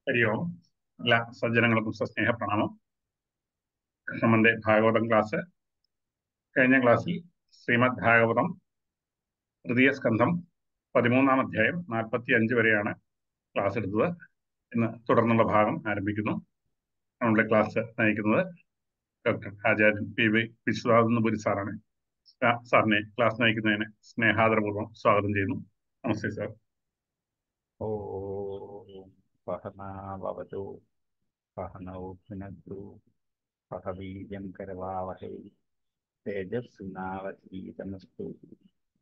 ഹരി ഓം. എല്ലാ സജ്ജനങ്ങൾക്കും സസ്നേഹ പ്രണാമം. കൃഷ്ണമന്റെ ഭാഗവതം ക്ലാസ്. കഴിഞ്ഞ ക്ലാസ്സിൽ ശ്രീമദ് ഭാഗവതം തൃതീയ സ്കന്ധം 13-ാം അധ്യായം 45 വരെയാണ് ക്ലാസ് എടുത്തത്. ഇന്ന് തുടർന്നുള്ള ഭാഗം ആരംഭിക്കുന്നു. നമ്മുടെ ക്ലാസ് നയിക്കുന്നത് ഡോക്ടർ ആചാര്യൻ പി വിശ്വനാഥപുരി സാറാണ്. സാറിനെ ക്ലാസ് നയിക്കുന്നതിന് സ്നേഹാദരപൂർവ്വം സ്വാഗതം ചെയ്യുന്നു. നമസ്തേ സാർ. ഓം സഹനാവവതു സഹനൗ ഭുനക്തു സഹ വീര്യം കരവാവഹൈ തേജസ്വിനാവധീതമസ്തു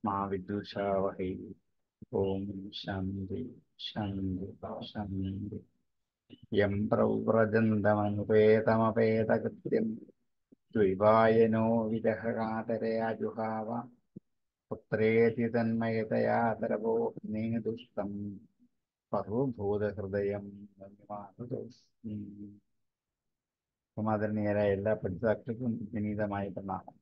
മാ വിദ്വിഷാവഹൈ. ഓം ശാന്തി ശാന്തി ശാന്തി. യം പ്രവ്രജന്തമനുപേതമപേതകൃത്യം ദ്വൈവായനോ വിരഹകാതരയാ ജുഹാവ പുത്രേതി തന്മയതയാ തരവോ നേതുഷ്ടം സർവഭൂതഹൃദയം സമാദരണീയരായ എല്ലാ പഠിതാക്കൾക്കും വിനീതമായ പ്രണാമം.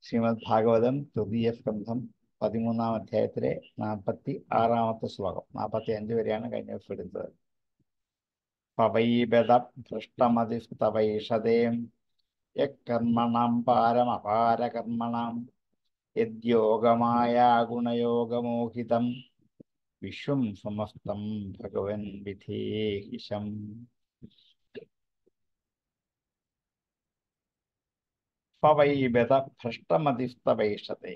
ശ്രീമദ് ഭാഗവതം തൃതീയ സ്കന്ധം 13-ാം അധ്യായത്തിലെ 46-ാമത്തെ ശ്ലോകം. 45 വരെയാണ് കഴിഞ്ഞ ദിവസം എടുത്തത്. പവൈബത ഭ്രഷ്ടമതിസ്തവൈഷതേം യക്കർമ്മണം പാരമപാരകർമ്മണം യദ്യോഗമായ ഗുണയോഗമോഹിതം വിശ്വം സമസ്തം ഭഗവൻ വിധേഹിശം. പവൈബത ഭ്രഷ്ടമതിസ്തവൈഷതേ.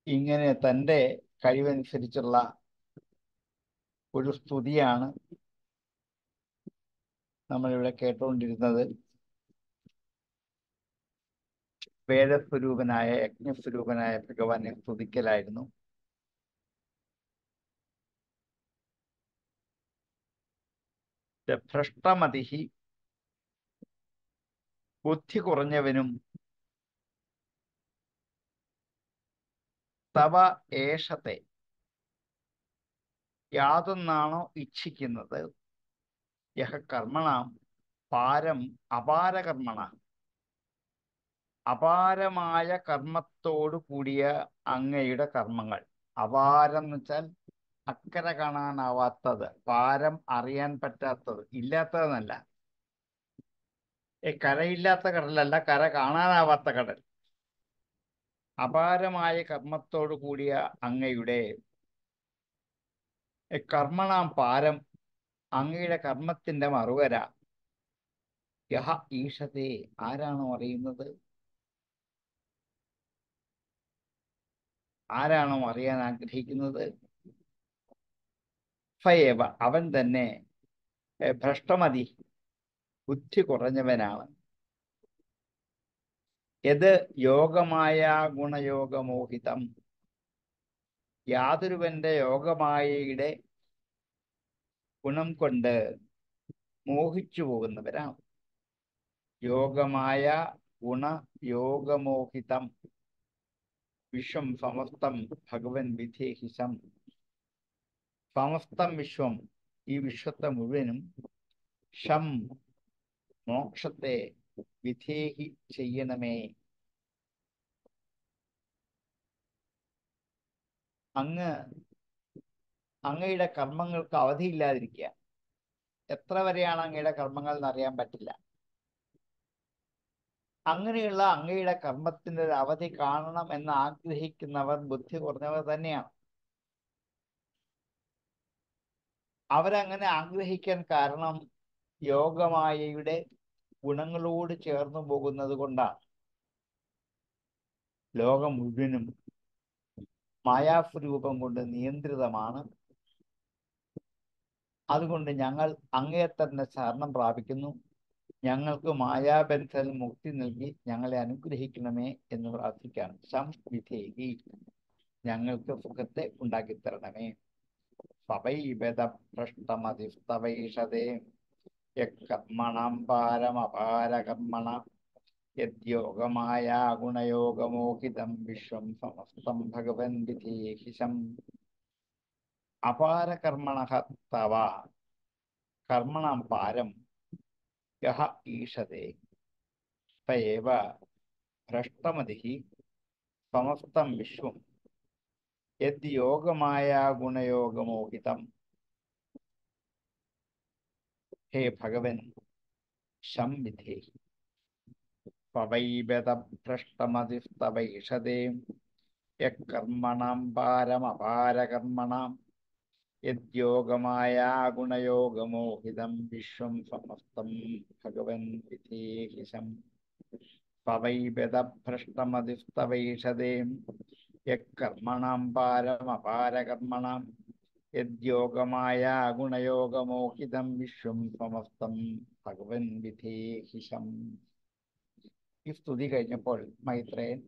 ഇങ്ങനെ തൻ്റെ കഴിവനുസരിച്ചുള്ള ഒരു സ്തുതിയാണ് നമ്മളിവിടെ കേട്ടുകൊണ്ടിരുന്നത്. വേദസ്വരൂപനായ യജ്ഞസ്വരൂപനായ ഭഗവാനെ സ്തുതിക്കലായിരുന്നു. ഭ്രഷ്ടമതിഹി, ബുദ്ധി കുറഞ്ഞവനും, തവ ഏഷത്തെ, യാതൊന്നാണോ ഇച്ഛിക്കുന്നത്, യഹ കർമ്മണാം പാരം അപാരകർമ്മണ, അപാരമായ കർമ്മത്തോടു കൂടിയ അങ്ങയുടെ കർമ്മങ്ങൾ. അപാരം എന്ന് വെച്ചാൽ അക്കരെ കാണാനാവാത്തത്, പാരം അറിയാൻ പറ്റാത്തത്, ഇല്ലാത്തതെന്നല്ല. കരയില്ലാത്ത കടലല്ല, കര കാണാനാവാത്ത കടൽ. അപാരമായ കർമ്മത്തോടു കൂടിയ അങ്ങയുടെ കർമ്മണാം പാരം, അങ്ങയുടെ കർമ്മത്തിന്റെ മറുകര. യഹ ഈഷത്തെ, ആരാണോ അറിയുന്നത്, ആരാണോ അറിയാൻ ആഗ്രഹിക്കുന്നത്, ഫയേവ, അവൻ തന്നെ ഭ്രഷ്ടമതി, ബുദ്ധി കുറഞ്ഞവനാണ്. യത് യോഗമായ ഗുണയോഗമോഹിതം, യാതൊരുവന്റെ യോഗമായയുടെ ഗുണം കൊണ്ട് മോഹിച്ചു പോകുന്നവരാണ്. യോഗമായ ഗുണയോഗമോഹിതം വിശ്വം സമസ്തം ഭഗവൻ വിധേഹിസം. സമസ്തം വിശ്വം, ഈ വിശ്വത്തെ മുഴുവനും, ഷം മോക്ഷത്തെ, വിധേഹി ചെയ്യണമേ. അങ്ങയുടെ കർമ്മങ്ങൾക്ക് അവധിയില്ലാതിരിക്കുക. എത്ര വരെയാണ് അങ്ങയുടെ കർമ്മങ്ങൾ എന്നറിയാൻ പറ്റില്ല. അങ്ങനെയുള്ള അങ്ങയുടെ കർമ്മത്തിന്റെ ഒരു അവധി കാണണം എന്ന് ആഗ്രഹിക്കുന്നവർ ബുദ്ധി കുറഞ്ഞവർ തന്നെയാണ്. അവരങ്ങനെ ആഗ്രഹിക്കാൻ കാരണം യോഗമായയുടെ ഗുണങ്ങളോട് ചേർന്നു പോകുന്നത് കൊണ്ടാണ്. ലോകം മുഴുവനും മായാസ്വരൂപം കൊണ്ട് നിയന്ത്രിതമാണ്. അതുകൊണ്ട് ഞങ്ങൾ അങ്ങയെ തന്നെ ശരണം പ്രാപിക്കുന്നു. ഞങ്ങൾക്ക് മായാബന്ധത്തിൽ മുക്തി നൽകി ഞങ്ങളെ അനുഗ്രഹിക്കണമേ എന്ന് പ്രാർത്ഥിക്കുകയാണ്. സംവിധേഹി, ഞങ്ങൾക്ക് സുഖത്തെ ഉണ്ടാക്കിത്തരണമേ. സവൈബത ഭ്രഷ്ടമതിസ്തവൈഷതേ യക്കർമ്മണം പാരമപാരകർമ്മണ യദ്യോഗമായ ഗുണയോഗമോഹിതം വിശ്വം സമസ്തം ഭഗവൻ വിധേഹിശം. അപാരകർമ്മണഃ തവ കർമ്മണം പാരം യഹ ഈഷതേ സയേവ ഭ്രഷ്ടമതിഃ സമസ്തം വിശ്വം യദ് യോഗമായ ഗുണയോഗമോഹിതം. ഹേ ഭഗവൻ ശം വിധേഹി പവൈബതഭ്രഷ്ടമതിസ്തവൈഷതേ യകർമ്മണം പാരമപാരകർമ്മണം യദ്യോഗമായ ഗുണയോഗമോഹിതം വിശ്വം സമസ്തം ഭഗവൻ വിധേഹി ശം. പവൈബതഭ്രഷ്ടമതിസ്തവൈഷതേ യകർമ്മണം പാരമപാരകർമ്മണം യദ്യോഗമായ ഗുണയോഗമോഹിതം വിശ്വം സമസ്തം ഭഗവൻ വിധേഹി ശം. ഈ സ്തുതി കഴിഞ്ഞപ്പോൾ മൈത്രേയൻ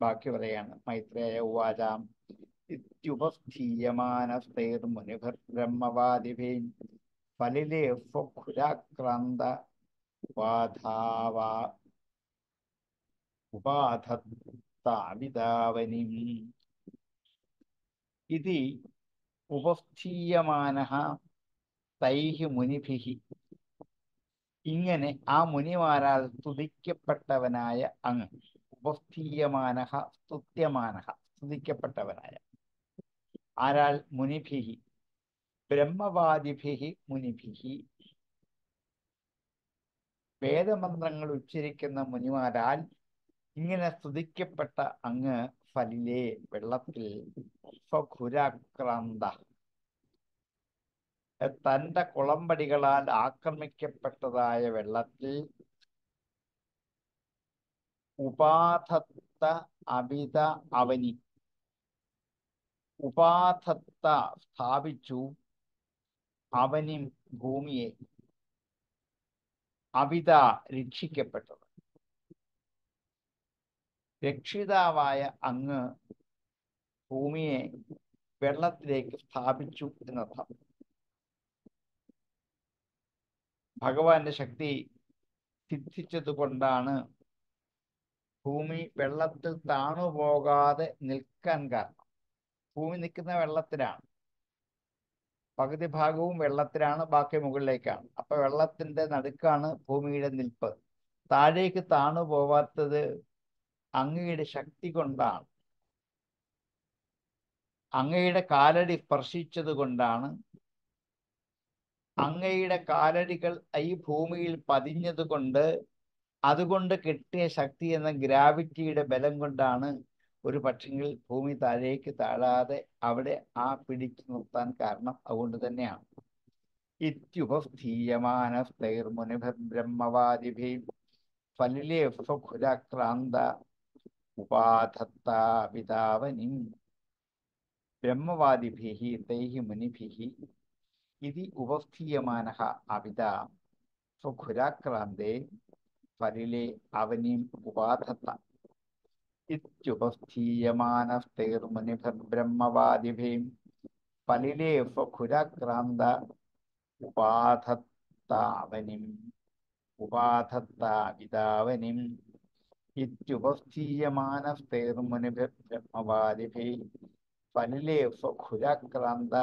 ബാക്കി പറയാണ്. മൈത്രേയ ഉവാചാം ഇത്യുപസ്ഥീയമാനസ്തൈർമുനിഭിർബ്രഹ്മവാദിഭിः ഫലിലേ സ്വഖുരാക്രാന്ത ഉപാധാവാ ഉപാധത്താവിതാവനിം. ഇതി ഉപസ്ഥീയമാനഃ തൈഹി മുനിഭിः. ഇങ്ങനെ ആ മുനിമാരാൽ സ്തുതിക്കപ്പെട്ടവനായ അങ്ങ്. ഉപസ്ഥീയമാനഃ സ്തുത്യമാനഃ സ്തുതിക്കപ്പെട്ടവനായ. ആരാൽ? മുനിഭിः. ബ്രഹ്മവാദിഭിः മുനിഭിः. വേദമന്ത്രങ്ങൾ ഉച്ചരിക്കുന്ന മുനിമാരാൽ ഇങ്ങനെ സ്തുതിക്കപ്പെട്ട അങ്ങ് ഫലിലെ വെള്ളത്തിൽ സ്വഖുരാക്രാന്ത തന്റെ കുളമ്പടികളാൽ ആക്രമിക്കപ്പെട്ടതായ വെള്ളത്തിൽ ഉപാധത്ത അവിത അവനി ഉപാധത്ത സ്ഥാപിച്ചു അവനി ഭൂമിയെ അവിത രക്ഷിക്കപ്പെട്ടത്. രക്ഷിതാവായ അങ്ങ് ഭൂമിയെ വെള്ളത്തിലേക്ക് സ്ഥാപിച്ചു എന്നർത്ഥം. ഭഗവാന്റെ ശക്തി സിദ്ധിച്ചത് കൊണ്ടാണ് ഭൂമി വെള്ളത്തിൽ താണുപോകാതെ നിൽക്കാൻ കാരണം. ഭൂമി നിൽക്കുന്ന വെള്ളത്തിലാണ്, പകുതി ഭാഗവും വെള്ളത്തിലാണ്, ബാക്കി മുകളിലേക്കാണ്. അപ്പൊ വെള്ളത്തിന്റെ നടുക്കാണ് ഭൂമിയുടെ നിൽപ്പ്. താഴേക്ക് താണു പോവാത്തത് അങ്ങയുടെ ശക്തി കൊണ്ടാണ്. അങ്ങയുടെ കാലടി സ്പർശിച്ചത് കൊണ്ടാണ്. അങ്ങയുടെ കാലടികൾ ഈ ഭൂമിയിൽ പതിഞ്ഞത് കൊണ്ട്, അതുകൊണ്ട് കിട്ടിയ ശക്തി എന്ന ഗ്രാവിറ്റിയുടെ ബലം കൊണ്ടാണ് ഒരു പക്ഷെങ്കിൽ ഭൂമി താഴേക്ക് താഴാതെ അവിടെ പിടിച്ചു നിർത്താൻ കാരണം. അതുകൊണ്ട് തന്നെയാണ്. ഇത്യുപസ്ഥീയമാനസ്തൈർമുനിഭിർബ്രഹ്മവാദിഭിः ഫലിലേ സ്വഖുരാക്രാന്ത ഉപാധത്താവിതാവനിം. ബ്രഹ്മവാദിഭിः തൈः മുനിഭിः ഇതി ഉപസ്ഥീയമാനഃ അവിത സ്വഖുരാക്രാന്തേ ഫലിലേ അവനിം ഉപാധത്ത. ഇത്യുപസ്ഥീയമാനസ്തൈർമുനിഭിർബ്രഹ്മവാദിഭിः ഫലിലേ സ്വഖുരാക്രാന്ത ഉപാധത്താവനിം ഉപാധത്താവിതാവനിം. ഇത്യുപസ്ഥീയമാനസ്തൈർമുനിഭിർബ്രഹ്മവാദിഭിः ഫലിലേ സ്വഖുരാക്രാന്ത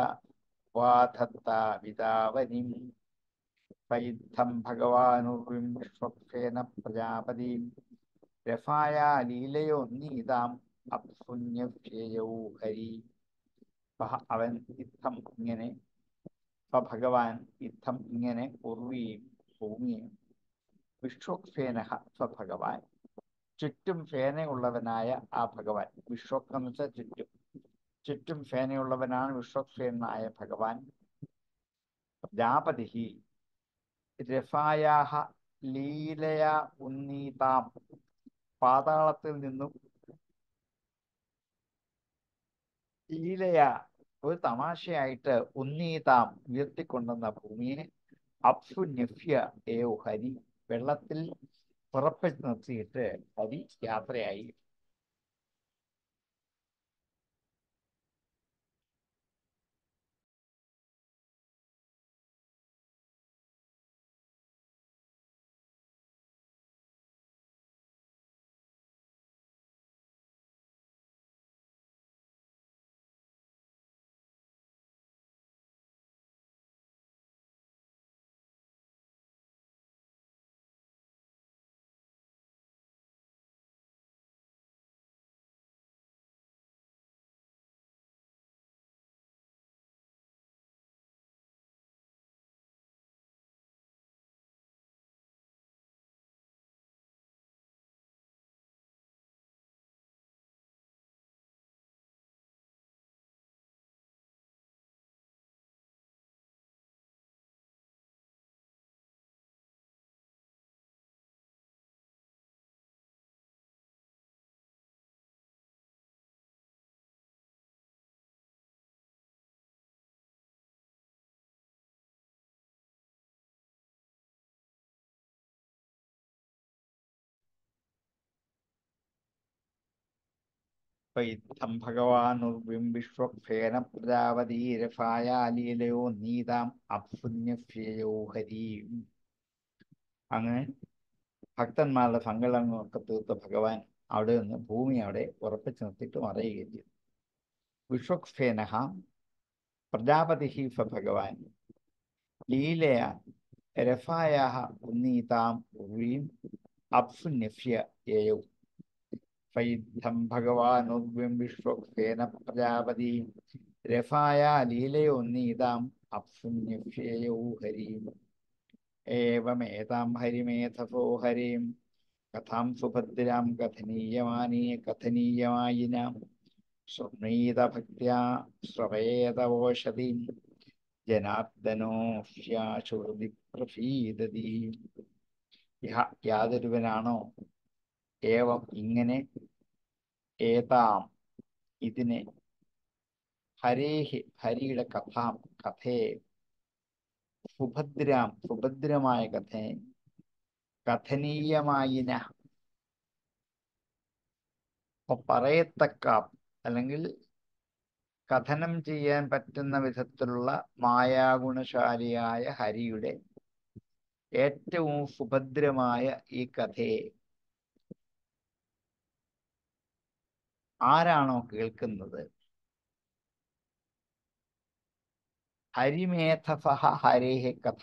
ഉപാധത്താവിതാവനിം. പൈദ്ധം ഭഗവാനുർവിം വിശ്വക്സേന പ്രജാപതിം രഫായ ലീലയോന്നീതാം അപ്സുന്യവ്യയൗ ഹരി. അവൻ യുദ്ധം ഇങ്ങനെ, ഭഗവാൻ യുദ്ധം ഇങ്ങനെ ഉർവീം ഭൂമിയും വിശ്വക്സേന സ്വഭഗവാൻ ചുറ്റും സേനയുള്ളവനായ ആ ഭഗവാൻ. വിശ്വക്കം എന്ന് വെച്ചാൽ ചുറ്റും, ചുറ്റും സേനയുള്ളവനാണ് വിശ്വക്സേനായ ഭഗവാൻ. പ്രജാപതി രഫായാഹ ലീലയ ഉന്നീതാം. പാതാളത്തിൽ നിന്നും ലീലയ ഒരു തമാശയായിട്ട് ഉന്നീതാം ഉയർത്തിക്കൊണ്ടുവന്ന ഭൂമിയെ അപ്സുന്യഫ്യ ഏവ ഹരി വെള്ളത്തിൽ പുറപ്പെട്ടു നിർത്തിയിട്ട് ഹരി യാത്രയായി. ഇത്തം ഭഗവാനുർവിം വിശ്വക്സേന പ്രജാപതിരഫായാലീലയോ നീതാം അപ്സുന്യഫ്യയോ ഹരീം. അങ്ങനെ ഭക്തന്മാരുടെ സങ്കടങ്ങളൊക്കെ തീർത്ത ഭഗവാൻ അവിടെ നിന്ന് ഭൂമി അവിടെ ഉറപ്പിച്ചു നിർത്തിയിട്ട് മറയുകയും ചെയ്തു. വിശ്വക്സേന പ്രജാപതി സ ഭഗവാൻ ലീലയ രഫായാഹ ഉന്നീതാം ഉർവീം അപ്സുന്യഫ്യ യയൗ. ഫൈദ്ധം ഭഗവാനുർവിം വിശ്വക്സേന പ്രജാപതി രഫായ ലീലയോന്നീതാം അപ്സുന്യഫ്യയൗ ഹരീം. ഏവമേതാം ഹരിമേധസോ ഹരീം കഥാം സുഭദ്രാം കഥനീയമായിനാം ശൃണീതഭക്ത്യാ ശ്രവേതവോഷധീം ജനാർദ്ദനോഷ്യാശുഹൃദി പ്രസീദതി. യാതൊരുവനാണോ ഏവം ഇങ്ങനെ ഏതാം ഇതിനെ ഹരേഹി ഹരിയുടെ കഥാം കഥയെ സുഭദ്രമായ കഥയെ കഥനീയമായിന പറയത്തക്ക അല്ലെങ്കിൽ കഥനം ചെയ്യാൻ പറ്റുന്ന വിധത്തിലുള്ള മായാഗുണശാലിയായ ഹരിയുടെ ഏറ്റവും സുഭദ്രമായ ഈ കഥയെ ആരാണോ കേൾക്കുന്നത്, ഹരിമേധസഹ ഹരേഹ കഥ,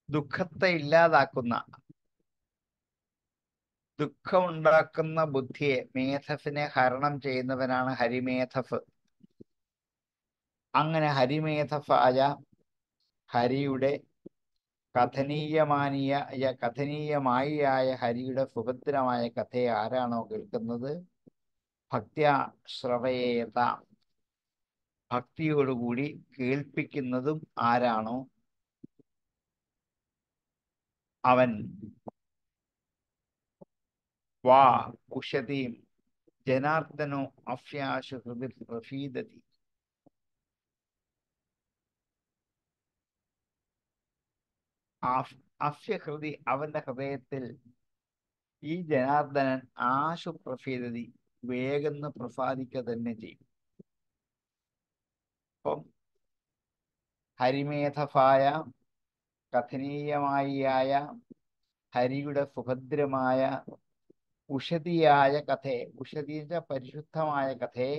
ദുഃഖത്തെ ഇല്ലാതാക്കുന്ന, ദുഃഖമുണ്ടാക്കുന്ന ബുദ്ധിയെ, മേധസിനെ ഹരണം ചെയ്യുന്നവനാണ് ഹരിമേധസ്. അങ്ങനെ ഹരിമേധസായ ഹരിയുടെ കഥനീയമായിയായ ഹരിയുടെ സുഭദ്രമായ കഥയെ ആരാണോ കേൾക്കുന്നത്, ഭക്ത്യാ ശ്രവയേത, ഭക്തിയോടുകൂടി കേൾപ്പിക്കുന്നതും ആരാണോ അവൻ വാ ഉഷതീം ജനാർദ്ദനോ അഫ്യാശു ഹൃദി പ്രസീദതി. അഫ്യഹൃതി അവന്റെ ഹൃദയത്തിൽ ഈ ജനാർദ്ദനൻ ആശു പ്രസീദതി വേഗം പ്രസാദിക്കുക തന്നെ ചെയ്യും. അപ്പം ഹരിമേധസായ കഥനീയമായിയായ ഹരിയുടെ സുഭദ്രമായ ഉഷതിയായ കഥയെ, ഉഷതിയുടെ പരിശുദ്ധമായ കഥയെ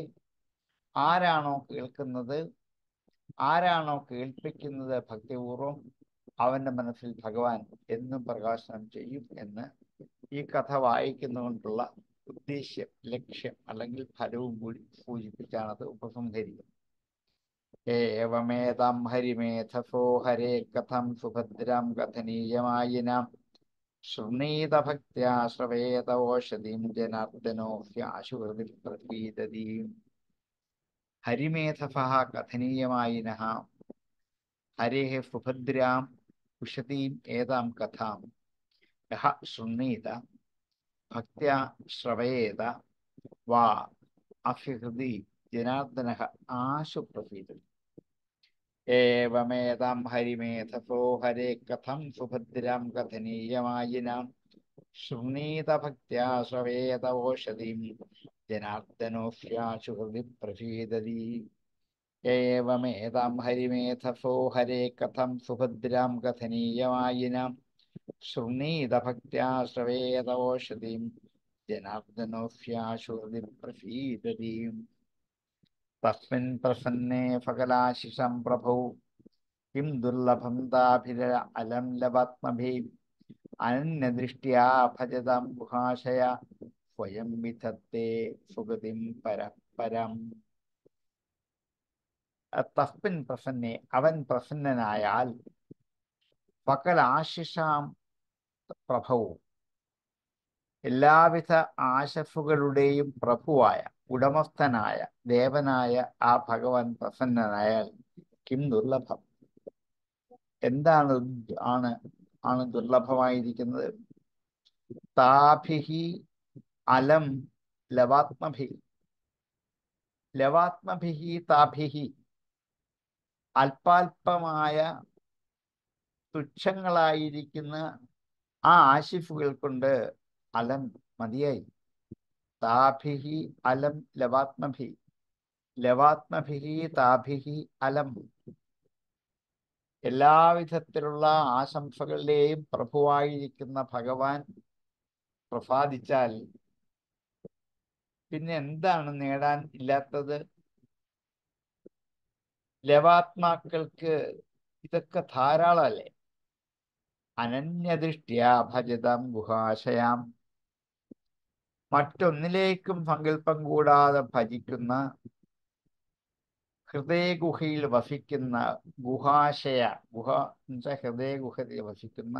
ആരാണോ കേൾക്കുന്നത്, ആരാണോ കേൾപ്പിക്കുന്നത് ഭക്തിപൂർവം, അവന്റെ മനസ്സിൽ ഭഗവാൻ എന്നും പ്രകാശനം ചെയ്യും എന്ന് ഈ കഥ വായിക്കുന്നതുകൊണ്ടുള്ള ഉദ്ദേശ്യം, ലക്ഷ്യം അല്ലെങ്കിൽ ഫലവും കൂടി സൂചിപ്പിച്ചാണ് അത് ഉപസംഹരിക്കുന്നത്. ഏവമേതാം ഹരിമേധസോ ഹരേ കഥം സുഭദ്രാം കഥനീയമായിനാം ശൃണീതഭക്ത്യാ ശ്രവേതവോഷധീം ജനാർദ്ദനോ ഹ്യാശുഹൃദി പ്രസീദതി. ഹരിമേധസഃ കഥനീയമായിനഃ ഹരേഃ സുഭദ്രാം ഉഷതീം ഏതാം കഥാം യഃ ശൃണീത ഭക്ത്യാ ശ്രവേത വാ അഫ്യഹൃദി ജനാർദ്ദനഃ ആശു പ്രസീദതി. ഏവമേതാം ഹരിമേധസോ ഹരേ കഥം സുഭദ്രാം കഥനീയമായിനാം ശൃണീത ഭക്ത്യാ ശ്രവേതവോഷധീം ജനാർദ്ദനോഷ്യാശു ഹൃദി പ്രസീദതി. ഏവമേതാം ഹരിമേധസോ ഹരേ കഥം സുഭദ്രാം കഥനീയമായിനാം ശൃണീത ഭക്ത്യാ ശ്രവേതവോഷധീം ജനാർദ്ദനോഷ്യാശു ഹൃദി പ്രസീദതി. തസ്മിൻ പ്രസന്നേ ഫകലാശിഷം പ്രഭൗ കിം ദുർലഭം താഭിര അലം ലവാത്മഭിः അനന്യദൃഷ്ട്യാ ഭജതാം ഗുഹാശയ സ്വയം വിധത്തെ സുഗതിം പരം. തസ്മിൻ പ്രസന്നേ അവൻ പ്രസന്നനായാൽ, ഫകലാശിഷാം പ്രഭവും എല്ലാവിധ ആശസ്സുകളുടെയും പ്രഭുവായ, ഉടമസ്ഥനായ, ദേവനായ ആ ഭഗവാൻ പ്രസന്നനായാൽ കിം ദുർലഭം, എന്താണ് ആണ് ദുർലഭമായിരിക്കുന്നത്? താഭിഹി അലം ലവാത്മഭി, ലവാത്മഭിഹി താഭിഹി അല്പാൽപമായ തുച്ഛങ്ങളായിരിക്കുന്ന ആ ആശിഫുകൾ കൊണ്ട് അലം മതിയായി. താഭിഹി അലം ലവാത്മഭി, ലവാത്മഭിഹി താഭിഹി അലം. എല്ലാവിധത്തിലുള്ള ആശംസകളുടെയും പ്രഭുവായിരിക്കുന്ന ഭഗവാൻ പ്രസാദിച്ചാൽ പിന്നെ എന്താണ് നേടാൻ ഇല്ലാത്തത്? ലവാത്മാക്കൾക്ക് ഇതൊക്കെ ധാരാളമല്ലേ. അനന്യദൃഷ്ട്യാ ഭജതം ഗുഹാശയാം, മറ്റൊന്നിലേക്കും സങ്കല്പം കൂടാതെ ഭജിക്കുന്ന, ഹൃദയഗുഹയിൽ വസിക്കുന്ന, ഗുഹാശയ, ഗുഹ എന്നുവെച്ചാൽ ഹൃദയഗുഹയിൽ വസിക്കുന്ന,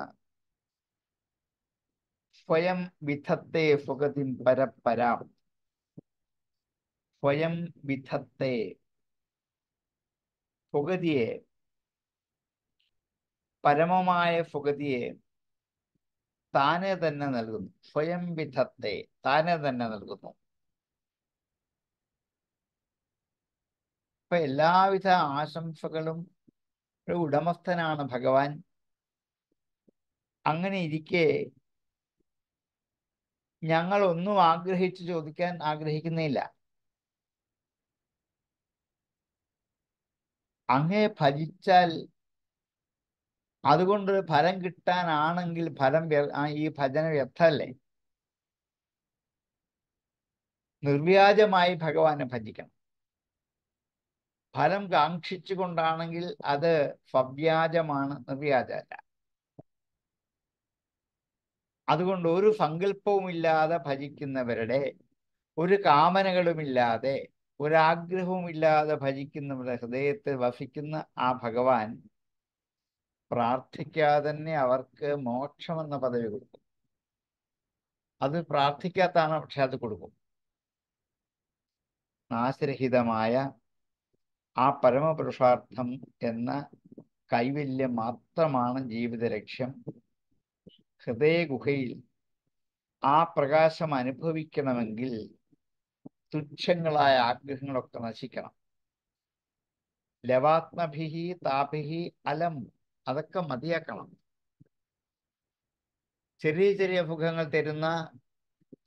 സ്വയം വിധത്തെ സുഗതിം പരപ്പരാം, സ്വയം വിധത്തെ സുഗതിയെ, പരമമായ സുഗതിയെ താനെ തന്നെ നൽകുന്നു. സ്വയം വിധത്തെ താനെ തന്നെ നൽകുന്നു. അപ്പൊ എല്ലാവിധ ആശംസകളും ഉടമസ്ഥനാണ് ഭഗവാൻ. അങ്ങനെ ഇരിക്കെ ഞങ്ങൾ ഒന്നും ആഗ്രഹിച്ചു ചോദിക്കാൻ ആഗ്രഹിക്കുന്നില്ല. അങ്ങയെ ഭജിച്ചാൽ അതുകൊണ്ട് ഫലം കിട്ടാനാണെങ്കിൽ ഈ ഭജന വ്യർത്ഥല്ലേ. നിർവ്യാജമായി ഭഗവാനെ ഭജിക്കണം. ഫലം കാക്ഷിച്ചുകൊണ്ടാണെങ്കിൽ അത് സ്വവ്യാജമാണ്, നിർവ്യാജമല്ല. അതുകൊണ്ട് ഒരു സങ്കല്പവുമില്ലാതെ ഭജിക്കുന്നവരുടെ, ഒരു കാമനകളുമില്ലാതെ, ഒരാഗ്രഹവുമില്ലാതെ ഭജിക്കുന്നവരുടെ ഹൃദയത്തിൽ വസിക്കുന്ന ആ ഭഗവാൻ പ്രാർത്ഥിക്കാതെ തന്നെ അവർക്ക് മോക്ഷമെന്ന പദവി കൊടുക്കും. അത് പ്രാർത്ഥിക്കാത്താണ്, പക്ഷെ അത് കൊടുക്കും. നാശരഹിതമായ ആ പരമപുരുഷാർത്ഥം എന്ന കൈവല്യം മാത്രമാണ് ജീവിത ലക്ഷ്യം. ഹൃദയഗുഹയിൽ ആ പ്രകാശം അനുഭവിക്കണമെങ്കിൽ തുച്ഛങ്ങളായ ആഗ്രഹങ്ങളൊക്കെ നശിക്കണം. ലവാത്മഭിഹി താഭിഹി അലം, അതൊക്കെ മതിയാക്കണം. ചെറിയ ചെറിയ സുഖങ്ങൾ തരുന്ന,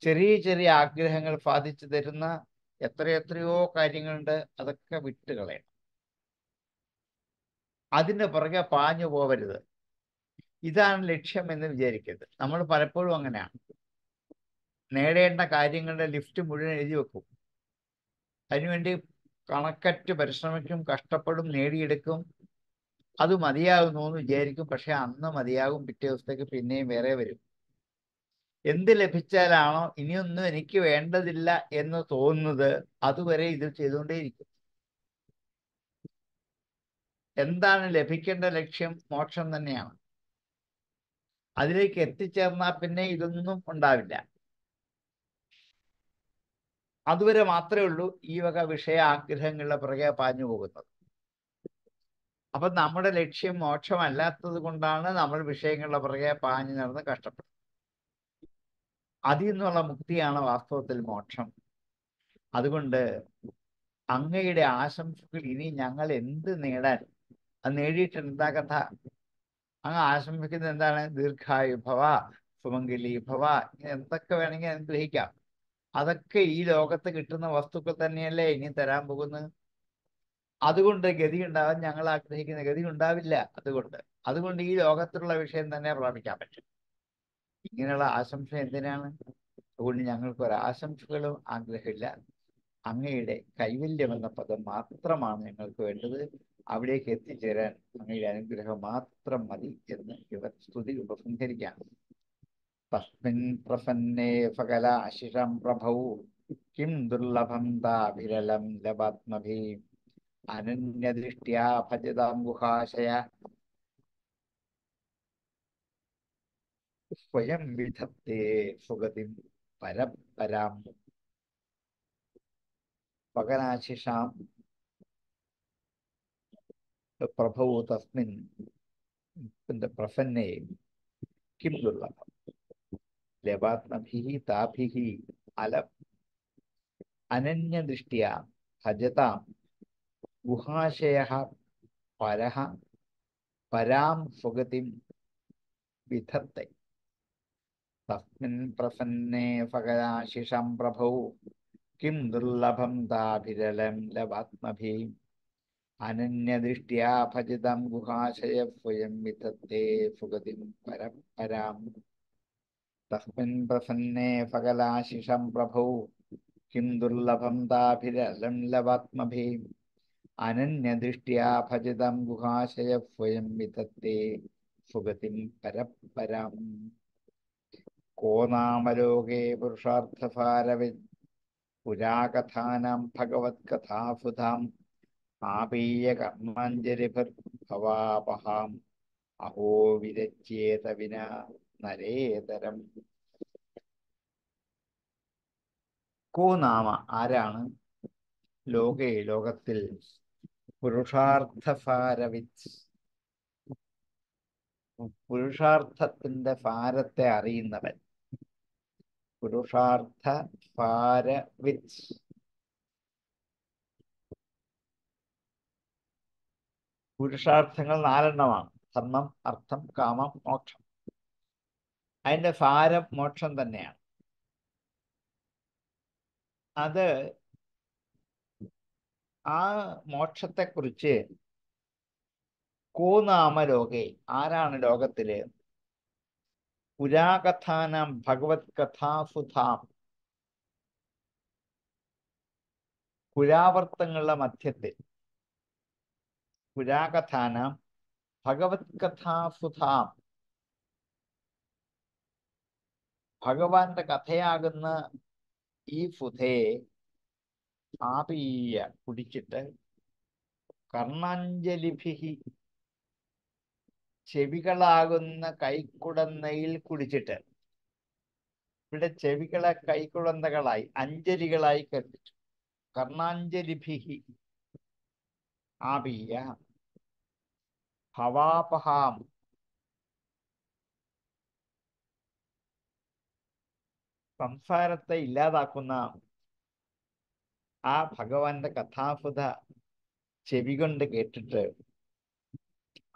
ചെറിയ ചെറിയ ആഗ്രഹങ്ങൾ സാധിച്ചു തരുന്ന എത്രയെത്രയോ കാര്യങ്ങളുണ്ട്. അതൊക്കെ വിട്ടുകളയണം. അതിൻ്റെ പുറകെ പാഞ്ഞു പോവരുത്. ഇതാണ് ലക്ഷ്യം എന്ന് വിചാരിക്കരുത്. നമ്മൾ പലപ്പോഴും അങ്ങനെയാണ്. നേടേണ്ട കാര്യങ്ങളുടെ ലിസ്റ്റ് മുഴുവൻ എഴുതി വെക്കും. അതിനുവേണ്ടി കണക്കറ്റ് പരിശ്രമിക്കും, കഷ്ടപ്പെടും, നേടിയെടുക്കും. അത് മതിയാകുന്നു എന്ന് വിചാരിക്കും. പക്ഷെ അന്ന് മതിയാകും, പിറ്റേ ദിവസത്തേക്ക് പിന്നെയും വേറെ വരും. എന്ത് ലഭിച്ചാലാണോ ഇനിയൊന്നും എനിക്ക് വേണ്ടതില്ല എന്ന് തോന്നുന്നത്, അതുവരെ ഇത് ചെയ്തുകൊണ്ടേയിരിക്കും. എന്താണ് ലഭിക്കേണ്ട ലക്ഷ്യം? മോക്ഷം തന്നെയാണ്. അതിലേക്ക് എത്തിച്ചേർന്നാൽ പിന്നെ ഇതൊന്നും ഉണ്ടാവില്ല. അതുവരെ മാത്രമേ ഉള്ളൂ ഈ വക വിഷയ ആഗ്രഹങ്ങളുടെ പുറകെ പാഞ്ഞു പോകുന്നത്. അപ്പൊ നമ്മുടെ ലക്ഷ്യം മോക്ഷമല്ലാത്തത് കൊണ്ടാണ് നമ്മൾ വിഷയങ്ങളുടെ പുറകെ പാഞ്ഞു നടന്ന് കഷ്ടപ്പെടുന്നത്. അതിൽ നിന്നുള്ള മുക്തിയാണ് വാസ്തവത്തിൽ മോക്ഷം. അതുകൊണ്ട് അങ്ങയുടെ ആശംസകൾ ഇനി ഞങ്ങൾ എന്ത് നേടാൻ, അത് നേടിയിട്ട് എന്താ കഥ? അങ്ങ് ആശംസിക്കുന്നത് എന്താണ്? ദീർഘായു ഭവ, സുമംഗലി ഭവ, എന്തൊക്കെ വേണമെങ്കിൽ അനുഗ്രഹിക്കാം. അതൊക്കെ ഈ ലോകത്ത് കിട്ടുന്ന വസ്തുക്കൾ തന്നെയല്ലേ ഇനി തരാൻ പോകുന്നത്. അതുകൊണ്ട് ഗതി ഉണ്ടാവാൻ ഞങ്ങൾ ആഗ്രഹിക്കുന്ന ഗതി ഉണ്ടാവില്ല. അതുകൊണ്ട് ഈ ലോകത്തിലുള്ള വിഷയം തന്നെ പ്രാപിക്കാൻ പറ്റും. ഇങ്ങനെയുള്ള ആശംസ എന്തിനാണ്? അതുകൊണ്ട് ഞങ്ങൾക്ക് ഒരാശംസകളും ആഗ്രഹമില്ല. അങ്ങയുടെ കൈവല്യം എന്ന പദം മാത്രമാണ് ഞങ്ങൾക്ക് വേണ്ടത്. അവിടേക്ക് എത്തിച്ചേരാൻ അങ്ങയുടെ അനുഗ്രഹം മാത്രം മതി എന്ന് ഇവർ സ്തുതി ഉപസംഹരിക്കാം. തസ്മിൻ പ്രസന്നേ സകലാശിഷം പ്രഭൗ കിം ദുർലഭം താഭിരലം ലവാത്മഭി അനന്യദൃഷ്ട്യാ ഭജതാം ഗുഹാശയ സ്വയം വിധത്തെ സുഗതിം പരപരാം പകനാശിഷാം പ്രഭൗ തസ്മിൻ പ്രസന്നേ കിം ദുർലഭം ലവാത്മഭിഹി താഭിഹി അലം അനന്യദൃഷ്ട്യാ ഭജതാം ഗുഹാശയഃ പരഃ പരാം സുഗതിം വിധത്തെ. തസ്മിൻ പ്രസന്നേ ഫകരാശിഷം പ്രഭൗ കിം ദുർലഭം താഭിരലം ലവാത്മഭി അനന്യദൃഷ്ട്യാ ഭജിതം ഗുഹാശയസ്വയം വിതത്തെ സുഗതിം പരപരാം. തസ്മിൻ പ്രസന്നേ ഫകലാശിഷം പ്രഭൗ കിം ദുർലഭം താഭിരലം ലവാത്മഭി അനന്യദൃഷ്ട്യാ ഭജിതം ഗുഹാശയസ്വയം വിതത്തെ സുഗതിം പരപരാം. കോ നാമലോകേ പുരുഷാർത്ഥസാരവിദ് പുരാകഥാനാം ഭഗവത്കഥാസുധാം ആപീയ കർമാഞ്ജലിഭിർഭവാപഹാം അഹോ വിരച്യേത വിനാ നരേതരം. കോ നാമ ആരാണ്, ലോകേ ലോകത്തിൽ, പുരുഷാർത്ഥസാരവിദ് പുരുഷാർത്ഥത്തിന്റെ സാരത്തെ അറിയുന്നവൻ. പുരുഷാർത്ഥ സാരവിദ് പുരുഷാർത്ഥങ്ങൾ 4 ധർമ്മം, അർത്ഥം, കാമം, മോക്ഷം. അതിന്റെ സാരം മോക്ഷം തന്നെയാണ്. അത് ആ മോക്ഷത്തെക്കുറിച്ച് കോ നാമ ലോകേ ആരാണ് ലോകത്തില്, പുരാകഥാനാം ഭഗവത് കഥാസുധാം പുരാവർത്തങ്ങളുടെ മധ്യത്തിൽ, പുരാകഥാനാം ഭഗവത് കഥാസുധാം ഭഗവാന്റെ കഥയാകുന്ന ഈ സുധയെ ആപീയ കുടിച്ചിട്ട് കർണാഞ്ജലിഭിഹി ചെവികളാകുന്ന കൈക്കുടന്നയിൽ കുടിച്ചിട്ട്, ഇവിടെ ചെവികളെ കൈക്കുടന്തകളായി അഞ്ജലികളായി കരുതിച്ചു. കർണാഞ്ജലിഭിഹി ആപീയ ഭവാപഹാം സംസാരത്തെ ഇല്ലാതാക്കുന്ന ആ ഭഗവാന്റെ കഥാസുധ ചെവി കൊണ്ട് കേട്ടിട്ട്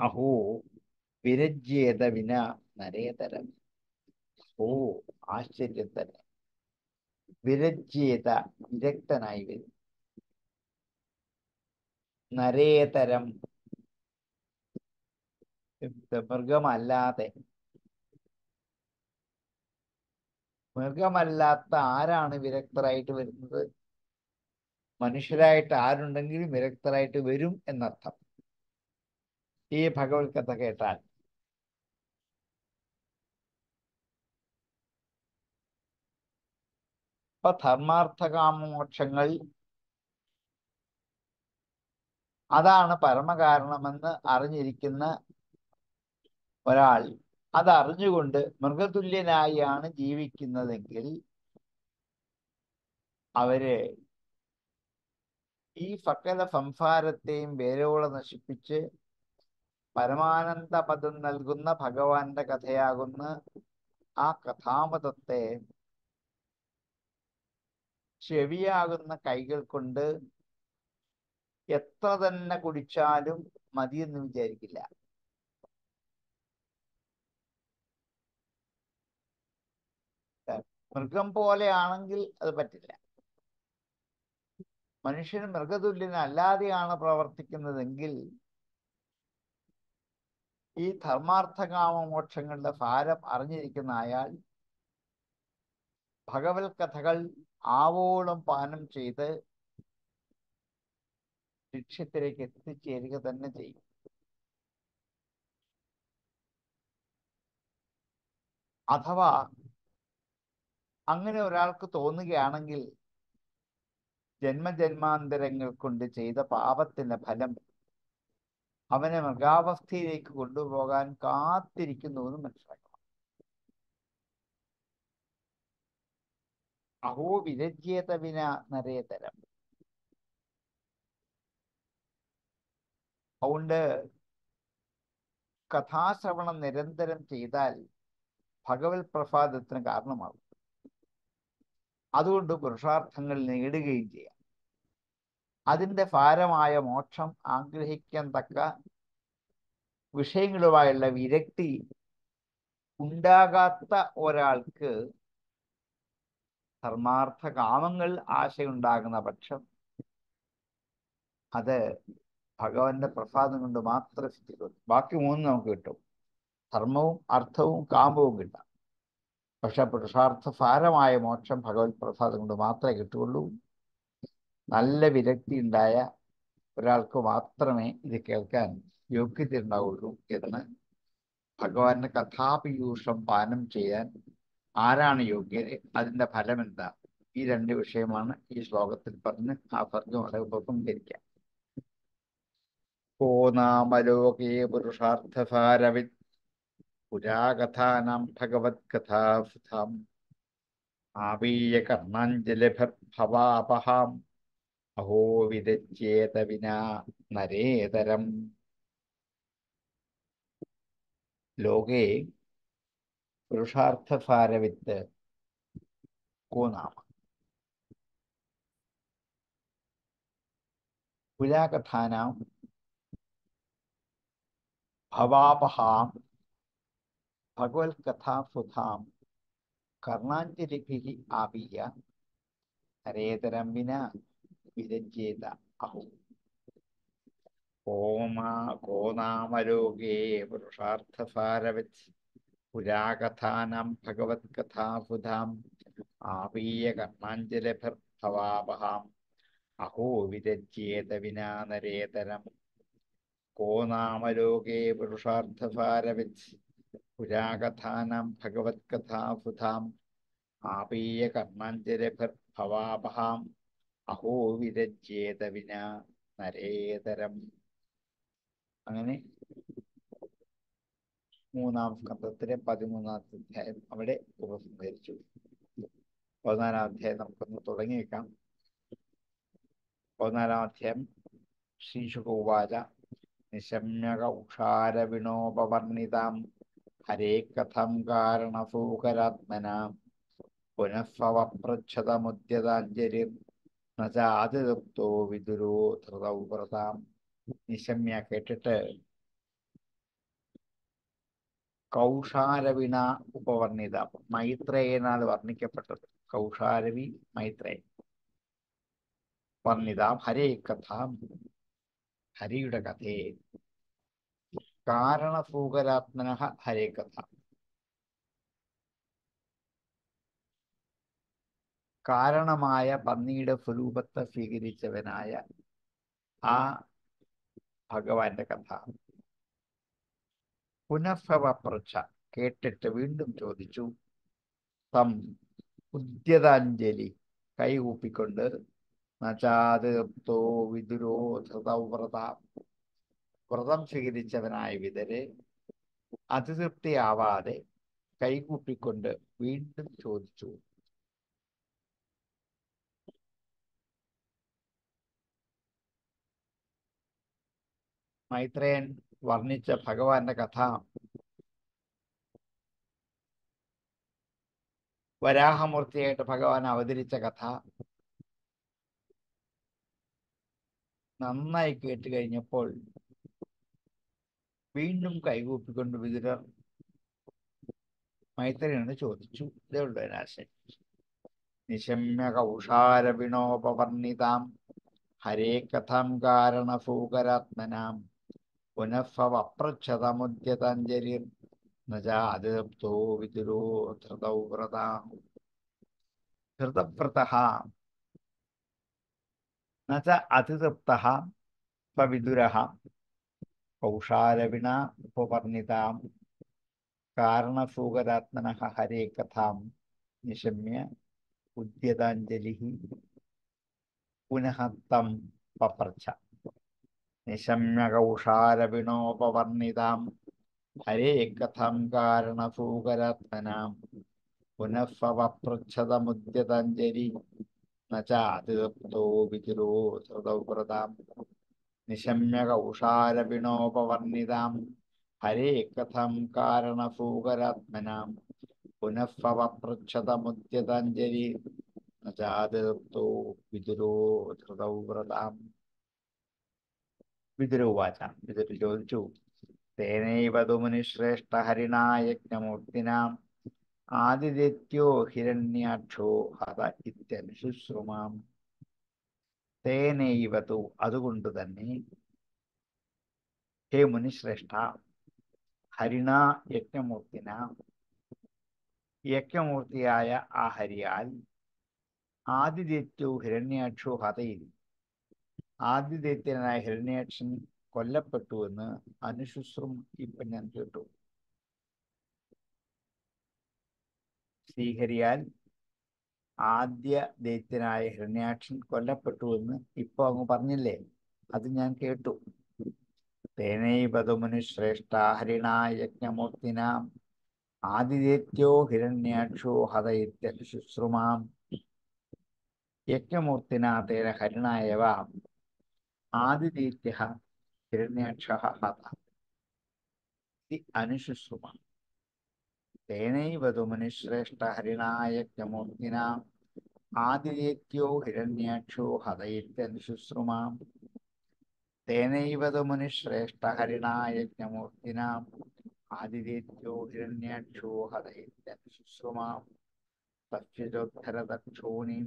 അഹോ വിരജ്യേത വിന നരേതരം. ഓ ആശ്ചര്യം തന്നെ. വിരജ്യേത വിരക്തനായി വരും. നരേതരം മൃഗമല്ലാതെ, മൃഗമല്ലാത്ത ആരാണ് വിരക്തരായിട്ട് വരുന്നത്? മനുഷ്യരായിട്ട് ആരുണ്ടെങ്കിലും വിരക്തരായിട്ട് വരും എന്നർത്ഥം ഈ ഭഗവത് കഥ കേട്ടാൽ. അപ്പൊ ധർമാർത്ഥകാമോക്ഷങ്ങൾ അതാണ് പരമകാരണമെന്ന് അറിഞ്ഞിരിക്കുന്ന ഒരാൾ അതറിഞ്ഞുകൊണ്ട് മൃഗതുല്യനായാണ് ജീവിക്കുന്നതെങ്കിൽ അവര് ഈ സകല സംസാരത്തെയും വേരോടെ നശിപ്പിച്ച് പരമാനന്ദ പദം നൽകുന്ന ഭഗവാന്റെ കഥയാകുന്ന ആ കഥാമൃതത്തെ ചെവിയാകുന്ന കൈകൾ കൊണ്ട് എത്ര തന്നെ കുടിച്ചാലും മതിയെന്ന് വിചാരിക്കില്ല. മൃഗം പോലെയാണെങ്കിൽ അത് പറ്റില്ല. മനുഷ്യൻ മൃഗതുല്യനല്ലാതെയാണ് പ്രവർത്തിക്കുന്നതെങ്കിൽ ഈ ധർമാർത്ഥകാമ മോക്ഷങ്ങളുടെ സാരം അറിഞ്ഞിരിക്കുന്ന അയാൾ ഭഗവത് കഥകൾ ആവോളം പാനം ചെയ്ത് ലക്ഷ്യത്തിലേക്ക് എത്തിച്ചേരുക തന്നെ ചെയ്യും. അഥവാ അങ്ങനെ ഒരാൾക്ക് തോന്നുകയാണെങ്കിൽ ജന്മജന്മാന്തരങ്ങൾ കൊണ്ട് ചെയ്ത പാപത്തിന്റെ ഫലം അവനെ മൃഗാവസ്ഥയിലേക്ക് കൊണ്ടുപോകാൻ കാത്തിരിക്കുന്നുവെന്ന് മനസ്സിലാക്കണം. അഹോ വിരജ്യേത വിന നരേതരം. അതുകൊണ്ട് കഥാശ്രവണം നിരന്തരം ചെയ്താൽ ഭഗവത് പ്രസാദത്തിന് കാരണമാകും. അതുകൊണ്ട് പുരുഷാർത്ഥങ്ങൾ നേടുകയും ചെയ്യാം. അതിൻ്റെ ഭാരമായ മോക്ഷം ആഗ്രഹിക്കാൻ തക്ക വിഷയങ്ങളുമായുള്ള വിരക്തി ഉണ്ടാകാത്ത ഒരാൾക്ക് ധർമാർത്ഥ കാമങ്ങൾ ആശയുണ്ടാകുന്ന പക്ഷം അത് ഭഗവാന്റെ പ്രസാദം കൊണ്ട് മാത്രമേ സിദ്ധിക്കുള്ളൂ. ബാക്കി മൂന്നും നമുക്ക് കിട്ടും. ധർമ്മവും അർത്ഥവും കാമവും കിട്ടാം. പക്ഷെ പുരുഷാർത്ഥ സാരമായ മോക്ഷം ഭഗവത് പ്രസാദം കൊണ്ട് മാത്രമേ കിട്ടുകയുള്ളൂ. നല്ല വിരക്തി ഉണ്ടായ ഒരാൾക്ക് മാത്രമേ ഇത് കേൾക്കാൻ യോഗ്യത ഉണ്ടാവുള്ളൂ എന്ന് ഭഗവാന്റെ കഥാപീയൂഷം പാനം ചെയ്യാൻ ആരാണ് യോഗ്യര്, അതിന്റെ ഫലം എന്താ, ഈ രണ്ട് വിഷയമാണ് ഈ ശ്ലോകത്തിൽ പറഞ്ഞ് ആ സർഗം ഉപസംഹരിക്കാം. കോ നാമലോകേ പുരുഷാർത്ഥസാരവിത് പുരാകഥാനാം ഭഗവത്കഥാസുധാം ആപീയ കർണാഞ്ജലിഭവാപഹാം അഹോ വിരച്യേത വിനാ നരേതരം. ലോകേ പുരുഷാർത്ഥസാരവിത്ത് കോ നാമ പുരാകഥാനാം ഭവാപഹാം ഭഗവത്കഥാസുധാം കർണാഞ്ജലിഭിः ആപീയ നരേതരം വിനാ വിരച്യേത അഹോ. കോ നാമലോകേ പുരുഷാർത്ഥസാരവിത് പുരാകഥാനാം ഭഗവത്കഥാസുധാം ആപീയ കർണാഞ്ജലിഭിർഭവാപഹാം അഹോ വിരച്യേത വിനാ നരേതരം. കോ നാമലോകേ പുരുഷാർത്ഥസാരവിത് പുരാകഥാനാം ഭഗവത്കഥാസുധാം ആപീയ കർണാഞ്ജലിഭിർഭവാപഹാം അഹോ വിരച്യേത വിനാ നരേതരം. അങ്ങനെ മൂന്നാം സ്കന്ധത്തിലെ 13-ാമത്തെ അധ്യായം അവിടെ ഉപസംഹരിച്ചു. 14-ാം അധ്യായം നമുക്കൊന്ന് തുടങ്ങി വെക്കാം. 14-ാം അധ്യായം ശ്രീശുക ഉവാച നിശമ്യക ഉഷാരവിണോപവർണിതാം ഹരേ കഥം കാരണസൂകരാത്മനാം പുനഃസ്വപ്രച്ഛതമുദ്യതാഞ്ജലിർ ന ചാതിതൃപ്തോ വിദുരോ ധൃതൗ വ്രതാം. നിശമ്യ കേട്ടിട്ട് കൗഷാരവിണ ഉപവർണിത, മൈത്രേയനാൽ വർണ്ണിക്കപ്പെട്ടത്. കൗഷാരവി മൈത്രേയൻ വർണ്ണിത ഹരേ കഥ, ഹരിയുടെ കഥയെ. കാരണസൂകരാത്മന ഹരേ കഥ, കാരണമായ പന്നിയുടെ സ്വരൂപത്തെ സ്വീകരിച്ചവനായ ആ ഭഗവാന്റെ കഥ. പുനഃസവപ്രച്ഛ കേട്ടിട്ട് വീണ്ടും ചോദിച്ചു. തം ഉദ്യതാഞ്ജലി കൈകൂപ്പിക്കൊണ്ട് നചാതിതൃപ്തോ വിദുരോ ധൃതൗ വ്രത, വ്രതം സ്വീകരിച്ചവനായ വിദര് അതിതൃപ്തിയാവാതെ കൈകൂപ്പിക്കൊണ്ട് വീണ്ടും ചോദിച്ചു. മൈത്രേയൻ വർണ്ണിച്ച ഭഗവാന്റെ കഥ വരാഹമൂർത്തിയായിട്ട് ഭഗവാൻ അവതരിച്ച കഥ നന്നായി കേട്ട് കഴിഞ്ഞപ്പോൾ വീണ്ടും കൈകൂപ്പിക്കൊണ്ട് വിതുരർ മൈത്രേയനോട് ചോദിച്ചു. ഇതേയുള്ള ഒരാശയം. നിശമ്യ കൗഷാരവിണോപവർണിതാം ഹരേ കഥം കാരണസൂകരാത്മനാം പുനഃസ്വപ്രച്ഛതമുദ്യതാഞ്ജലിർ ന ചാതിതൃപ്തോ വിദുരോ ധൃതൗ വ്രതാം. ധൃതവ്രതഃ ന ച അതിതൃപ്തഃ സവിദുരഃ കൗഷാരവിണ ഉപവർണിതാം കാരണസൂകരാത്മനഃ ഹരേ കഥാം നിശമ്യ ഉദ്യതാഞ്ജലിഃ പുനഃ തം പപ്രച്ഛ. നിശമ്യ കൗഷാരവിണോപവർണിതാം ഹരേ കഥം കാരണസൂകരാത്മനാം പുനഃസ്വപ്രച്ഛതമുദ്യതാഞ്ജലി ന ചാതിതൃപ്തോ വിദുരോ ധൃതൗ വ്രതാം. നിശമ്യ കൗഷാരവിണോപവർണിതാം ഹരേ കഥം കാരണസൂകരാത്മനാം പുനഃസ്വപ്രച്ഛതമുദ്യതാഞ്ജലി ന ചാതിതൃപ്തോ വിദുരോ ധൃതൗ വ്രതാം. വിദുര ഉവാച, വിദുര ചോദിച്ചു. തേനൈവതു മുനിശ്രേഷ്ഠ ഹരിണാ യജ്ഞമൂർത്തിനാം ആദിദേത്യോ ഹിരണ്യാക്ഷോ ഹത ഇത്യനുശുശ്രുമാം. തേനൈവതു അതുകൊണ്ട് തന്നെ ഹേ മുനിശ്രേഷ്ഠ ഹരിണാ യജ്ഞമൂർത്തിന യജ്ഞമൂർത്തിയായ ആ ഹരിയാൽ ആദിദേത്യോ ഹിരണ്യാക്ഷോ ഹതയിൽ ആദിദേത്യനായ ഹിരണ്യാക്ഷൻ കൊല്ലപ്പെട്ടുവെന്ന് അനുശുശ്രും ഇപ്പം ഞാൻ കേട്ടു. ശ്രീഹരിയാൽ ആദ്യ ദൈത്യനായ ഹിരണ്യാക്ഷൻ കൊല്ലപ്പെട്ടുവെന്ന് ഇപ്പൊ അങ്ങ് പറഞ്ഞില്ലേ, അത് ഞാൻ കേട്ടു. തേനൈവതു മുനിശ്രേഷ്ഠ ഹരിണാ യജ്ഞമൂർത്തിന ആദിദേത്യോ ഹിരണ്യാക്ഷോ ഹത ഇത്യനുശുശ്രുമാം. യജ്ഞമൂർത്തിന തേന ഹരിണായവ ആദിദേത്യഃ ഹിരണ്യാക്ഷഃ ഹത ഇതി അനുശുശ്രുമാം. തേനൈവതു മുനിശ്രേഷ്ഠ ഹരിണാ യജ്ഞമൂർത്തിന ആദിദേത്യോ ഹിരണ്യാക്ഷോ ഹത ഇത്യനുശുശ്രുമാം. തേനൈവതു മുനിശ്രേഷ്ഠ ഹരിണാ യജ്ഞമൂർത്തിന ആദിദേത്യോ ഹിരണ്യാക്ഷോ ഹത ഇത്യനുശുശ്രുമാം. തസ്യോദ്ധരതക്ഷോണീം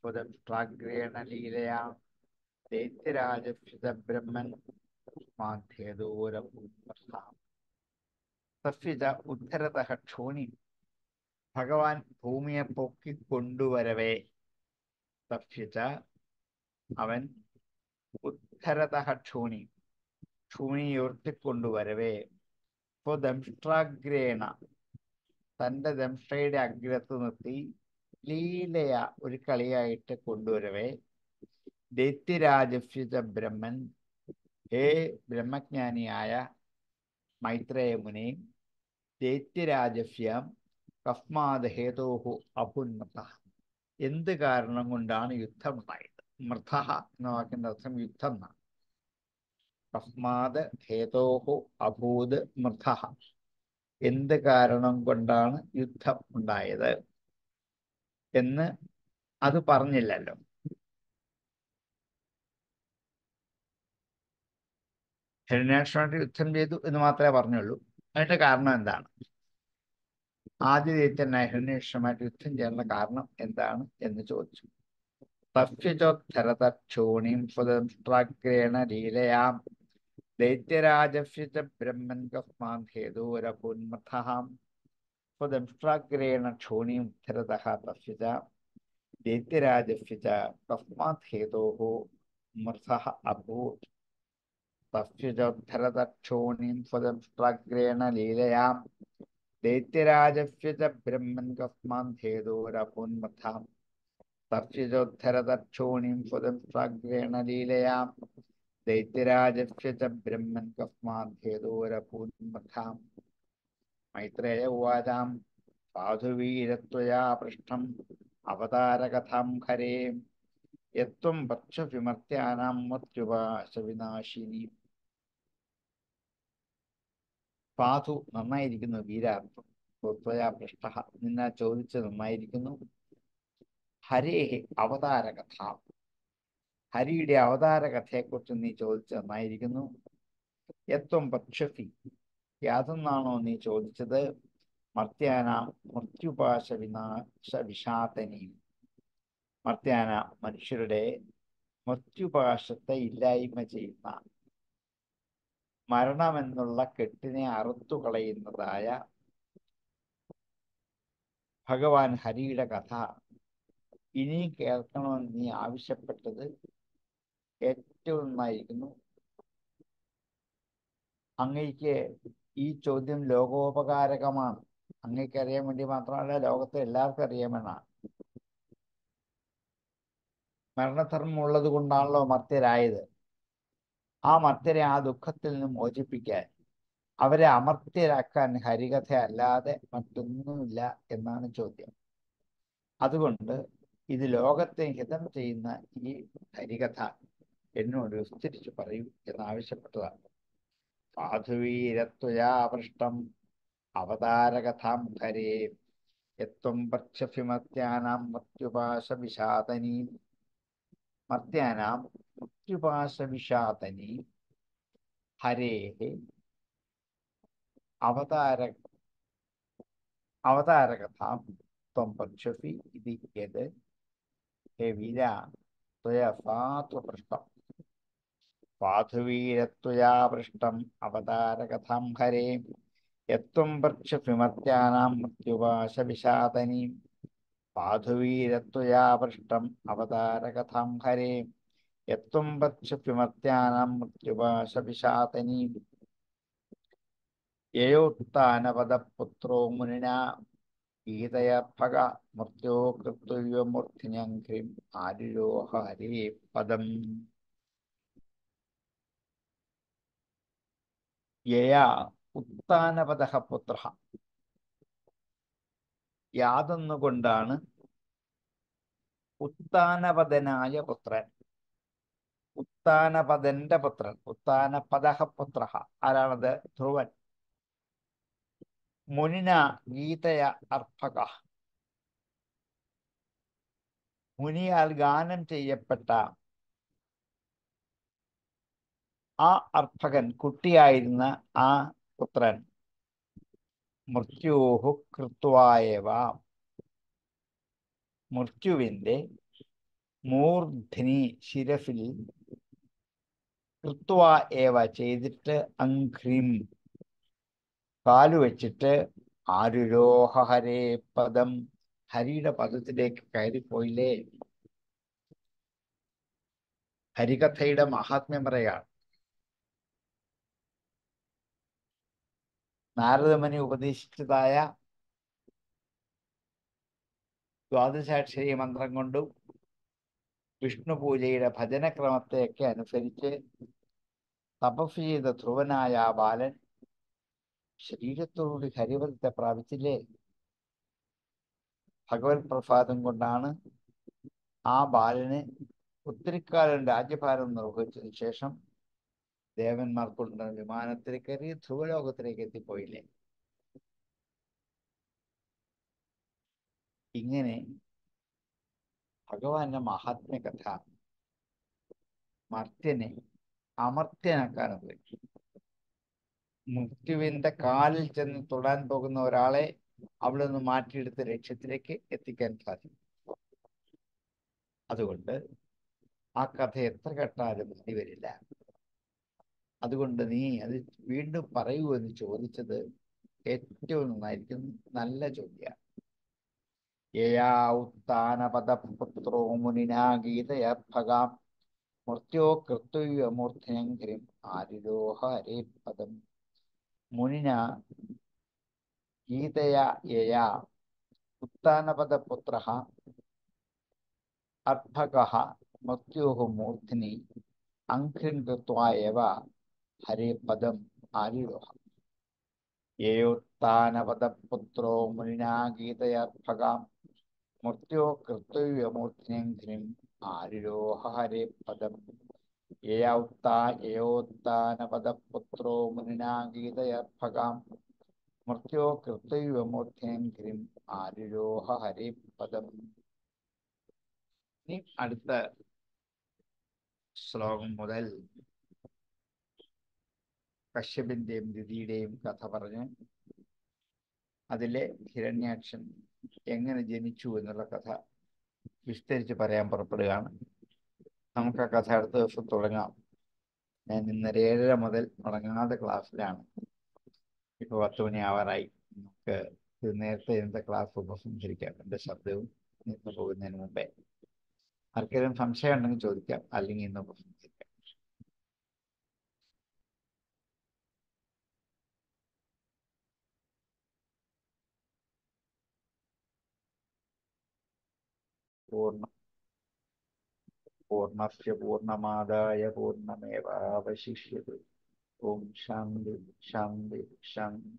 സ്വദംഷ്ട്രാഗ്രേണ ലീലയാ ദൈത്യരാജബ്രഹ്മൻ മാധ്യേദൂരഭൂമർഷാം. തസ്യച ഉദ്ധരതഃ ക്ഷോണി ഭഗവാൻ ഭൂമിയെ പൊക്കിക്കൊണ്ടുവരവേ തസ്യച അവൻ ഉദ്ധരതഃ ക്ഷോണി ക്ഷൂണിയെ ഉയർത്തിക്കൊണ്ടുവരവേ സ്വദംഷ്ട്രാഗ്രേണ തൻ്റെ ദംഷ്ട്രയുടെ അഗ്രത്ത് നിർത്തി ലീലയ ഒരു കളിയായിട്ട് കൊണ്ടുവരവേ ദൈത്യരാജസ്യ ബ്രഹ്മൻ ഹേ ബ്രഹ്മജ്ഞാനിയായ മൈത്രേയ മുനി ദൈത്യരാജസ്യ കസ്മാത് ഹേതോഹു അഭുന്മൃത എന്ത് കാരണം കൊണ്ടാണ് യുദ്ധം ഉണ്ടായത്. മൃത എന്ന വാക്കിന്റെ അർത്ഥം യുദ്ധം എന്നാണ്. കസ്മാത് ഹേതോഹു അഭൂത് മൃത എന്ത് കാരണം കൊണ്ടാണ് യുദ്ധം ഉണ്ടായത് എന്ന് അത് പറഞ്ഞില്ലല്ലോ. ഹിരണ്യാക്ഷനുമായിട്ട് യുദ്ധം ചെയ്തു എന്ന് മാത്രമേ പറഞ്ഞുള്ളൂ. അതിന്റെ കാരണം എന്താണ്? ആദിദേത്യനായ ഹിരണ്യാക്ഷനുമായിട്ട് യുദ്ധം ചെയ്യാനുള്ള കാരണം എന്താണ് എന്ന് ചോദിച്ചു. തസ്യോദ്ധരതക്ഷോണീം സ്വദംഷ്ട്രാഗ്രേണ ലീലയാം ദൈത്യരാജസ്യ ബ്രഹ്മൻ കസ്മാത് ഹേതോരഭൂന്മൃതഃ. സ്വദംഷ്ട്രാഗ്രേണ ക്ഷോണീം ഉദ്ധരതഃ തസ്യ ദൈത്യരാജസ്യ കസ്മാത് ഹേതോഃ മൃതഃ അഭൂത്. തസ്യോദ്ധരതക്ഷോണീം സ്വദംഷ്ട്രാഗ്രേണ ലീലയാം ദൈത്യരാജസ്യ ബ്രഹ്മൻ കസ്മാത് ഹേതോരഭൂന്മൃതഃ. തസ്യോദ്ധരതക്ഷോണീം സ്വദംഷ്ട്രാഗ്രേണ ലീലയാം ദൈത്യരാജസ്യ ബ്രഹ്മൻ കസ്മാത് ഹേതോരഭൂന്മൃതഃ. മൈത്രേയ ഉവാചാം സാധുവീരത്വയാ പൃഷ്ടം അവതാരകഥാം ഹരേ യത്വം ഭക്ഷവിമർത്യാനാം മൃത്യുപാശവിനാശിനി. സാധു നന്നായിരിക്കുന്നു വീരാത്വം ത്വയാ പൃഷ്ട നിന്നാ ചോദിച്ചത് നന്നായിരിക്കുന്നു. ഹരേ അവതാരകഥ ഹരിയുടെ അവതാരകഥയെക്കുറിച്ച് നീ ചോദിച്ചത് നന്നായിരിക്കുന്നു. യത്വം പക്ഷസി യാതൊന്നാണോ നീ ചോദിച്ചത്. മർത്യാന മൃത്യുപാശ വിനാശ വിഷാതനി മർത്യാന മനുഷ്യരുടെ മൃത്യുപാശത്തെ ഇല്ലായ്മ ചെയ്യുന്ന മരണമെന്നുള്ള കെട്ടിനെ അറുത്തു കളയുന്നതായ ഭഗവാൻ ഹരിയുടെ കഥ ഇനി കേൾക്കണമെന്ന് നീ ആവശ്യപ്പെട്ടത് ഏറ്റവും നന്നായിരിക്കുന്നു. അങ്ങയ്ക്ക് ഈ ചോദ്യം ലോകോപകാരകമാണ്. അങ്ങയ്ക്ക് അറിയാൻ വേണ്ടി മാത്രമല്ല, ലോകത്തെ എല്ലാവർക്കും അറിയാമെന്നാണ്. മരണധർമ്മം ഉള്ളത് കൊണ്ടാണല്ലോ മർത്യരായത്. ആ മർത്യരെ ആ ദുഃഖത്തിൽ നിന്ന് മോചിപ്പിക്കാൻ, അവരെ അമർത്യരാക്കാൻ ഹരികഥ അല്ലാതെ മറ്റൊന്നുമില്ല എന്നാണ് ചോദ്യം. അതുകൊണ്ട് ഇത് ലോകത്തെ ഹിതം ചെയ്യുന്ന ഈ ഹരികഥ എന്നോട് വിസ്തരിച്ചു പറയൂ എന്നാവശ്യപ്പെട്ടതാണ്. സാധുവീരത്വയാ പൃഷ്ടം അവതാരകഥാം ഹരേ യത്വം പക്ഷസി മർത്യാനാം മൃത്യുപാശവിഷാതനീ. മർത്യാനാം മൃത്യുപാശവിഷാതനീ ഹരേ അവതാര അവതാരകഥാം ത്വം പൃച്ഛസി ഇതി യത് ഹേ വീര ത്വയാ സാധു പൃഷ്ടം സാധുവീരത്വയാ പൃഷ്ടം അവതാരകഥാം ഹരേ യത്വം പൃച്ഛസി മർത്യാനാം മൃത്യുപാശവിഷാദനീം സാധുവീരത്വയാ പൃഷ്ടം അവതാരകഥാം ഹരേ യത്വം പൃച്ഛസി മർത്യാനാം മൃത്യുപാശവിഷാദനീം യയോത്ഥാനപദപുത്രോ മുനിനാ ഗീതയർഭക മൃത്യോ കൃത്വമൂർത്തിന്യഘ്രിം ആരുരോഹ ഹരേ പദം യയാ ഉത്ഥാനപദഃ പുത്രഃ യാതൊന്നുകൊണ്ടാണ് ഉത്ഥാനപദനായ പുത്രൻ ഉത്ഥാനപദന്റെ പുത്രൻ ഉത്ഥാനപദഃ പുത്രഃ ആരാണത് ധ്രുവൻ മുനിന ഗീതയ അർഭക മുനിയാൽ ഗാനം ചെയ്യപ്പെട്ട ആ അർഭകൻ കുട്ടിയായിരുന്ന ആ പുത്രൻ മൃത്യോഹു കൃത്വായവ മൃത്യുവിന്റെ മൂർധ്നി ശിരസിൽ കൃത്വാ ഏവ ചെയ്തിട്ട് അംഘ്രിം കാലുവെച്ചിട്ട് ആരുരോഹ ഹരേ പദം ഹരിയുടെ പദത്തിലേക്ക് കയറിപ്പോയില്ലേ. ഹരികഥയുടെ മഹാത്മ്യം പറയാണ്. നാരദമുനി ഉപദേശിച്ചതായ ദ്വാദശാക്ഷരി മന്ത്രം കൊണ്ടും വിഷ്ണു പൂജയുടെ ഭജനക്രമത്തെയൊക്കെ അനുസരിച്ച് തപസ് ചെയ്ത ധ്രുവനായ ആ ബാലൻ ശരീരത്തോടുകൂടി ഹരിപദത്തെ പ്രാപിച്ചില്ലേ. ഭഗവത് പ്രസാദം കൊണ്ടാണ് ആ ബാലന് ഒത്തിരിക്കാലം രാജ്യഭാരം നിർവഹിച്ചതിന് ശേഷം ദേവന്മാർ കൊണ്ട് വിമാനത്തിൽ കയറി ധ്രുവലോകത്തിലേക്ക് എത്തിപ്പോയില്ലേ. ഇങ്ങനെ ഭഗവാന്റെ മഹാത്മ്യ കഥ മർത്യനെ അമർത്യനാക്കാൻ ഉപയോഗിച്ചു. മൃത്യുവിന്റെ കാലിൽ ചെന്ന് തൊടാൻ പോകുന്ന ഒരാളെ അവിടെ നിന്ന് മാറ്റിയെടുത്ത് ലക്ഷ്യത്തിലേക്ക് എത്തിക്കാൻ സാധിക്കും. അതുകൊണ്ട് ആ കഥ എത്ര കേട്ടാലും മതി വരില്ല. അതുകൊണ്ട് നീ അത് വീണ്ടും പറയൂ എന്ന് ചോദിച്ചത് ഏറ്റവും നന്നായിരിക്കും. നല്ല ചോദ്യ. യയാ ഉത്ഥാനപദപുത്രോ മുനിനാ ഗീതയർഭകാം മൃത്യോ കൃത്വമൂർത്തിനഘ്രിം ആരുരോഹ ഹരേ പദം മുനിന ഗീതയാ യയാ ഉത്ഥാനപദപുത്രഃ അർഭകഃ മൃത്യോഃ മൂർധ്നി അംഘ്രിം കൃത്വാ ഏവ ഹരേ പദം ആരുരോഹ. യേയോത്ഥാനപദപുത്രോ മുനിനാ ഗീതയർഭകാം മൃത്യോ കൃത്വമൂർത്തിനഘ്രിം ആരുരോഹ ഹരേ പദം യയോത്ഥാനപദപുത്രോ മുനിനാ ഗീതയർഭകാം മൃത്യോ കൃത്വമൂർത്തിനഘ്രിം ആരുരോഹ ഹരേ പദം. ഇനി അടുത്ത ശ്ലോകം മുതൽ കശ്യപിന്റെയും ദിതിയുടെയും കഥ പറഞ്ഞ് അതിലെ ഹിരണ്യാക്ഷൻ എങ്ങനെ ജനിച്ചു എന്നുള്ള കഥ വിസ്തരിച്ച് പറയാൻ പുറപ്പെടുകയാണ്. നമുക്ക് ആ കഥ അടുത്ത ദിവസം തുടങ്ങാം. ഞാൻ ഇന്നലെ 7:30 മുതൽ തുടങ്ങാതെ ക്ലാസ്സിലാണ്. ഇപ്പോൾ 10 മണി ആവാറായി. നമുക്ക് ഇത് നേരത്തെ ഇന്നത്തെ ക്ലാസ് ഉപസംഹരിക്കാം. എൻ്റെ ശബ്ദവും നിന്ന് പോകുന്നതിന് മുമ്പേ ആർക്കെങ്കിലും സംശയം ഉണ്ടെങ്കിൽ ചോദിക്കാം, അല്ലെങ്കിൽ ഇന്ന് ഉപസംഹരിക്കാം. പൂർണ്ണസ്യ പൂർണ്ണമാദായ പൂർണ്ണമേവാവശിഷ്യത്തെ. ഓം ശാന്തി ശാന്തി ശാന്തി.